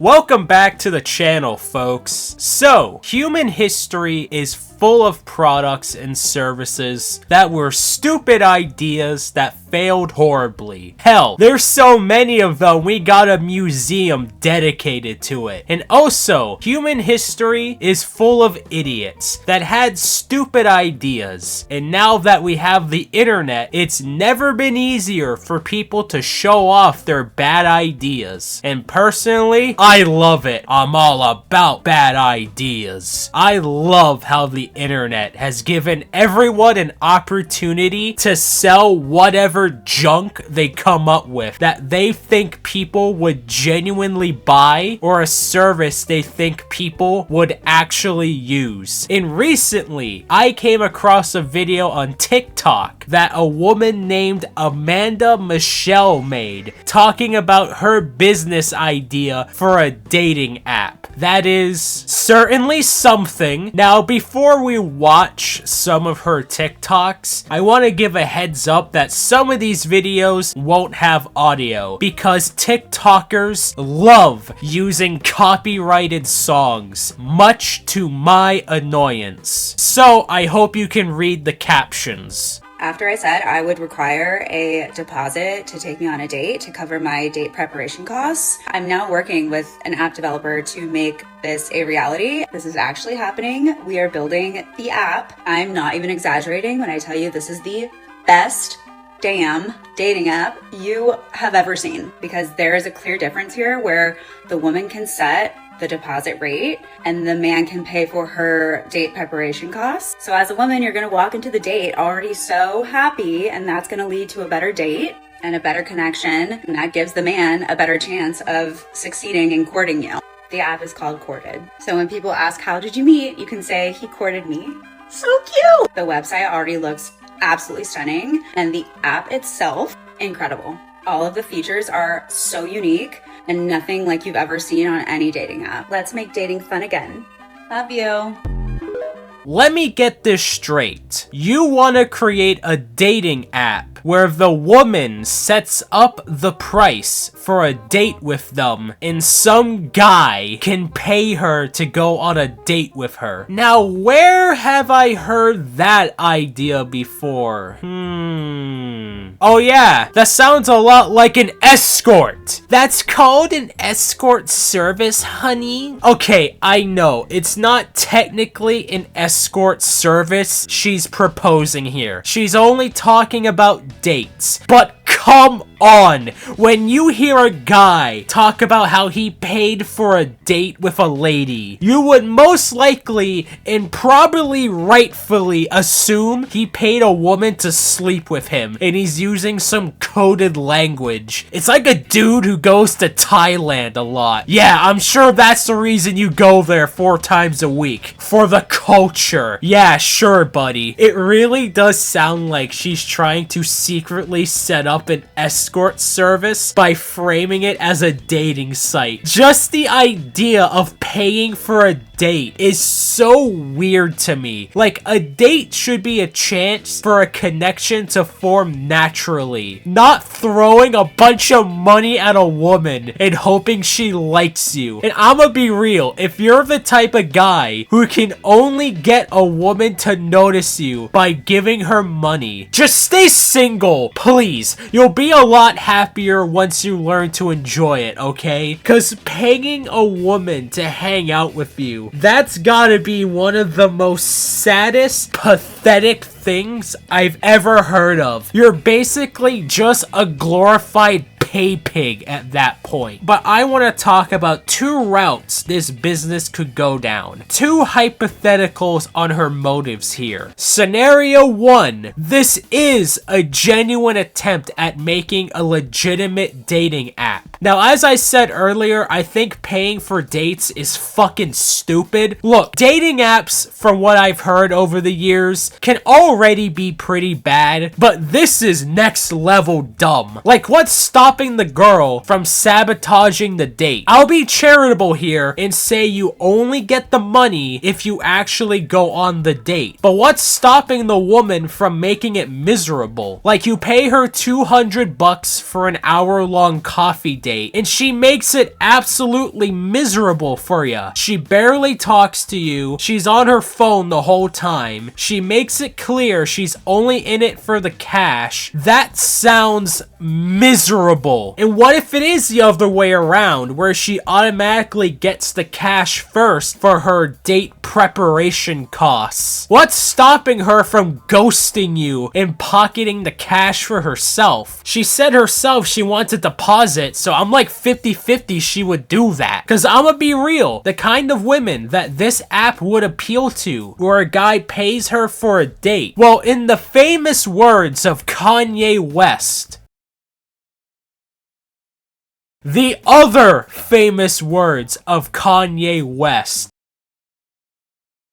Welcome back to the channel, folks. So, human history is full of products and services that were stupid ideas that failed horribly. Hell, there's so many of them we got a museum dedicated to it. And also, human history is full of idiots that had stupid ideas. And now that we have the internet, it's never been easier for people to show off their bad ideas. And personally, I love it. I'm all about bad ideas. I love how the internet has given everyone an opportunity to sell whatever junk they come up with that they think people would genuinely buy, or a service they think people would actually use. And recently, I came across a video on TikTok that a woman named Amanda Michelle made, talking about her business idea for a dating app. That is certainly something. Now, before we watch some of her TikToks, I want to give a heads up that some of these videos won't have audio because TikTokers love using copyrighted songs, much to my annoyance. So I hope you can read the captions. After I said I would require a deposit to take me on a date to cover my date preparation costs, I'm now working with an app developer to make this a reality. This is actually happening. We are building the app. I'm not even exaggerating when I tell you this is the best damn dating app you have ever seen, because there is a clear difference here where the woman can set the deposit rate and the man can pay for her date preparation costs. So as a woman, you're going to walk into the date already so happy, and that's going to lead to a better date and a better connection, and that gives the man a better chance of succeeding in courting you. The app is called Courted. So when people ask, how did you meet? You can say, he courted me. So cute! The website already looks absolutely stunning, and the app itself, incredible. All of the features are so unique and nothing like you've ever seen on any dating app. Let's make dating fun again. Love you. Let me get this straight. You want to create a dating app where the woman sets up the price for a date with them and some guy can pay her to go on a date with her. Now, where have I heard that idea before? Oh yeah, that sounds a lot like an escort. That's called an escort service, honey. Okay, I know, it's not technically an escort service she's proposing here. She's only talking about dates. But come on, when you hear a guy talk about how he paid for a date with a lady, you would most likely and probably rightfully assume he paid a woman to sleep with him and he's using some coded language. It's like a dude who goes to Thailand a lot. Yeah, I'm sure that's the reason you go there 4 times a week. For the culture. Yeah, sure, buddy. It really does sound like she's trying to secretly set up an escort service by framing it as a dating site. Just the idea of paying for a date is so weird to me. Like, a date should be a chance for a connection to form naturally, not throwing a bunch of money at a woman and hoping she likes you. And I'ma be real, if you're the type of guy who can only get a woman to notice you by giving her money, just stay single, please. You'll be a lot happier once you learn to enjoy it, okay? Cause paying a woman to hang out with you, that's gotta be one of the most saddest, pathetic things I've ever heard of. You're basically just a glorified pay pig at that point. But I want to talk about 2 routes this business could go down. 2 hypotheticals on her motives here. Scenario 1, this is a genuine attempt at making a legitimate dating app. Now, as I said earlier, I think paying for dates is fucking stupid. Look, dating apps, from what I've heard over the years, can already be pretty bad, but this is next level dumb. Like, what's stopping stopping the girl from sabotaging the date? I'll be charitable here and say you only get the money if you actually go on the date. But what's stopping the woman from making it miserable? Like, you pay her $200 for an hour-long coffee date, and she makes it absolutely miserable for you. She barely talks to you. She's on her phone the whole time. She makes it clear she's only in it for the cash. That sounds miserable. And what if it is the other way around, where she automatically gets the cash first for her date preparation costs? What's stopping her from ghosting you and pocketing the cash for herself? She said herself she wants a deposit, so I'm like 50-50 she would do that. Cause I'ma be real, the kind of women that this app would appeal to, where a guy pays her for a date. Well, in the famous words of Kanye West, the other famous words of Kanye West,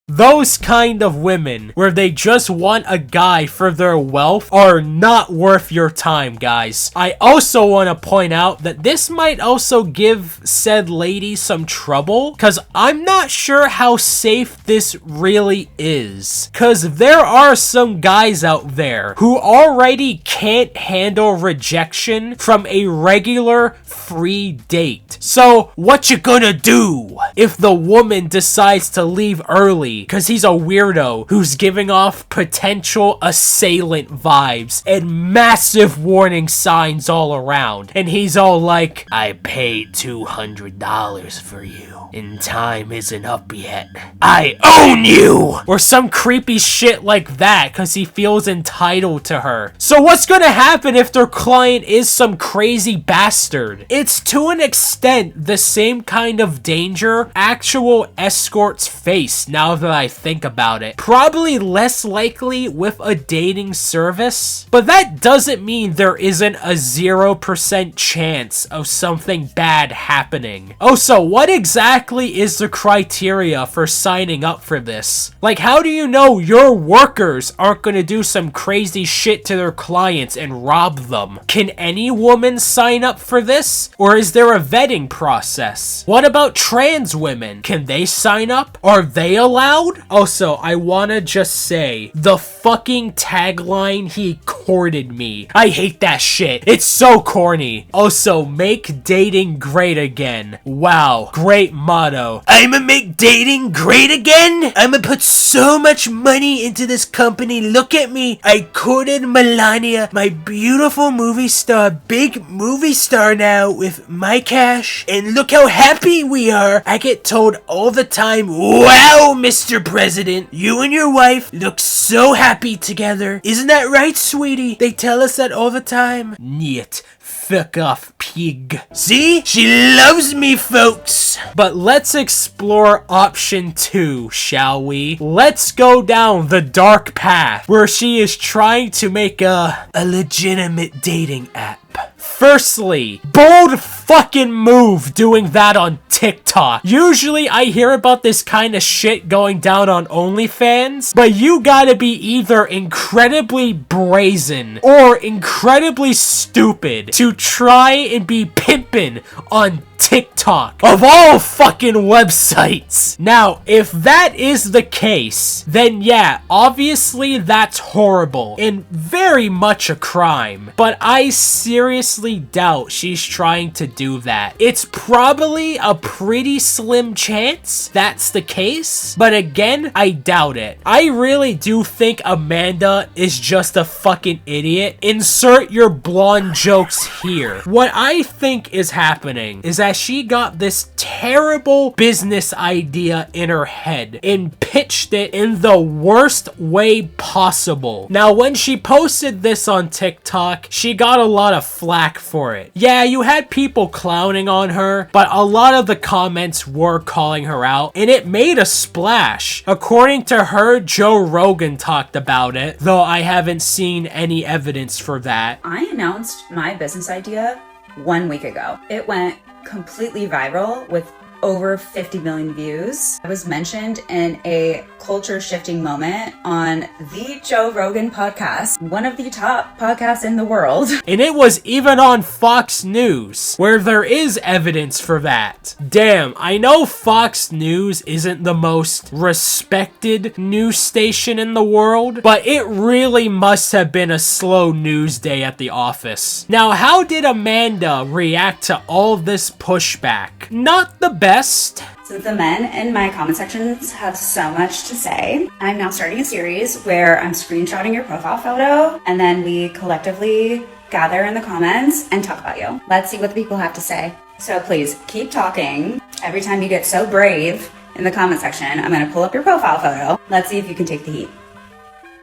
those kind of women where they just want a guy for their wealth are not worth your time, guys. I also want to point out that this might also give said lady some trouble, because I'm not sure how safe this really is. Because there are some guys out there who already can't handle rejection from a regular free date. So what you gonna do if the woman decides to leave early because he's a weirdo who's giving off potential assailant vibes and massive warning signs all around, and he's all like, I paid $200 for you and time isn't up yet, I own you, or some creepy shit like that because he feels entitled to her? So what's gonna happen if their client is some crazy bastard? It's to an extent the same kind of danger actual escorts face, now that I think about it. Probably less likely with a dating service, but that doesn't mean there isn't a 0% chance of something bad happening. Oh, so what exactly is the criteria for signing up for this? Like, how do you know your workers aren't gonna do some crazy shit to their clients and rob them? Can any woman sign up for this? Or is there a vetting process? What about trans women? Can they sign up? Are they allowed? Also, I wanna just say, the fucking tagline, he courted me. I hate that shit. It's so corny. Also, make dating great again. Wow, great motto. I'ma make dating great again? I'ma put so much money into this company. Look at me. I courted Melania, my beautiful movie star, big movie star now, with my cash. And look how happy we are. I get told all the time, wow, Mr. President, you and your wife look so happy together. Isn't that right, sweetie? They tell us that all the time. Niet. Fuck off, pig. See? She loves me, folks. But let's explore option 2, shall we? Let's go down the dark path where she is trying to make a legitimate dating app. Firstly, bold fucking move doing that on TikTok. Usually I hear about this kind of shit going down on OnlyFans, but you gotta be either incredibly brazen or incredibly stupid to try and be pimping on TikTok, of all fucking websites. Now, if that is the case, then yeah, obviously that's horrible and very much a crime, but I seriously doubt she's trying to do that. It's probably a pretty slim chance that's the case, but again, I doubt it. I really do think Amanda is just a fucking idiot. Insert your blonde jokes here. What I think is happening is that she got this terrible business idea in her head and pitched it in the worst way possible. Now, when she posted this on TikTok, she got a lot of flack for it. Yeah, you had people clowning on her, but a lot of the comments were calling her out, and it made a splash. According to her, Joe Rogan talked about it, though I haven't seen any evidence for that. I announced my business idea 1 week ago. It went completely viral with over 50 million views. I was mentioned in a culture shifting moment on the Joe Rogan podcast, one of the top podcasts in the world. And it was even on Fox News, where there is evidence for that. Damn, I know Fox News isn't the most respected news station in the world, but it really must have been a slow news day at the office. Now, how did Amanda react to all this pushback? Not the best. Since the men in my comment sections have so much to say, I'm now starting a series where I'm screenshotting your profile photo and then we collectively gather in the comments and talk about you. Let's see what the people have to say. So please keep talking. Every time you get so brave in the comment section, I'm gonna pull up your profile photo. Let's see if you can take the heat.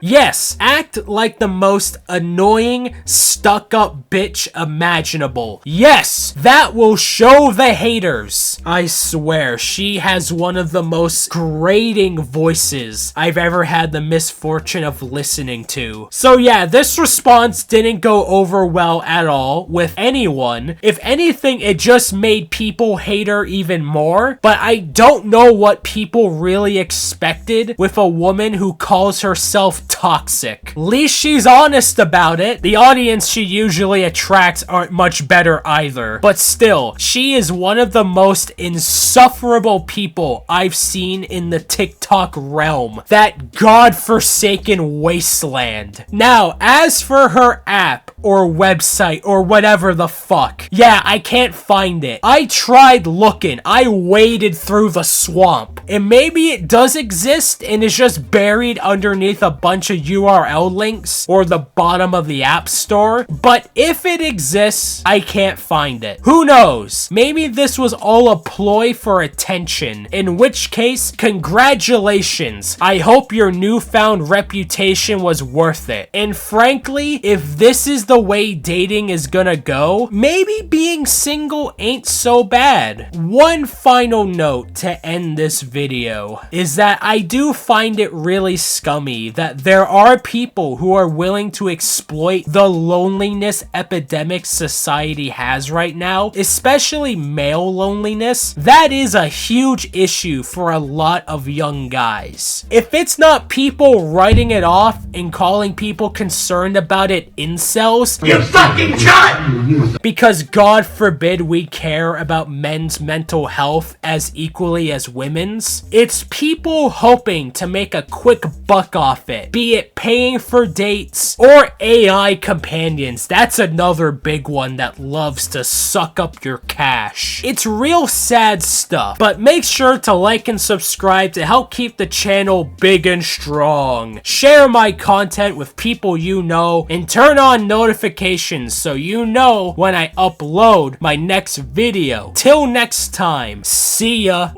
Yes, act like the most annoying, stuck-up bitch imaginable. Yes, that will show the haters. I swear, she has one of the most grating voices I've ever had the misfortune of listening to. So yeah, this response didn't go over well at all with anyone. If anything, it just made people hate her even more. But I don't know what people really expected with a woman who calls herself toxic. At least she's honest about it. The audience she usually attracts aren't much better either. But still, she is one of the most insufferable people I've seen in the TikTok realm. That godforsaken wasteland. Now, as for her app or website or whatever the fuck, yeah, I can't find it. I tried looking. I waded through the swamp. And maybe it does exist and is just buried underneath a bunch of URL links or the bottom of the app store, but if it exists, I can't find it. Who knows? Maybe this was all a ploy for attention, in which case, congratulations. I hope your newfound reputation was worth it. And frankly, if this is the way dating is gonna go, maybe being single ain't so bad. One final note to end this video is that I do find it really scummy that there are people who are willing to exploit the loneliness epidemic society has right now, especially male loneliness. That is a huge issue for a lot of young guys. If it's not people writing it off and calling people concerned about it incels, you fucking cunt! Because God forbid we care about men's mental health as equally as women's, it's people hoping to make a quick buck off it, be it paying for dates or AI companions. That's another big one that loves to suck up your cash. It's real sad stuff, but make sure to like and subscribe to help keep the channel big and strong. Share my content with people you know and turn on notifications so you know when I upload my next video. Till next time, see ya.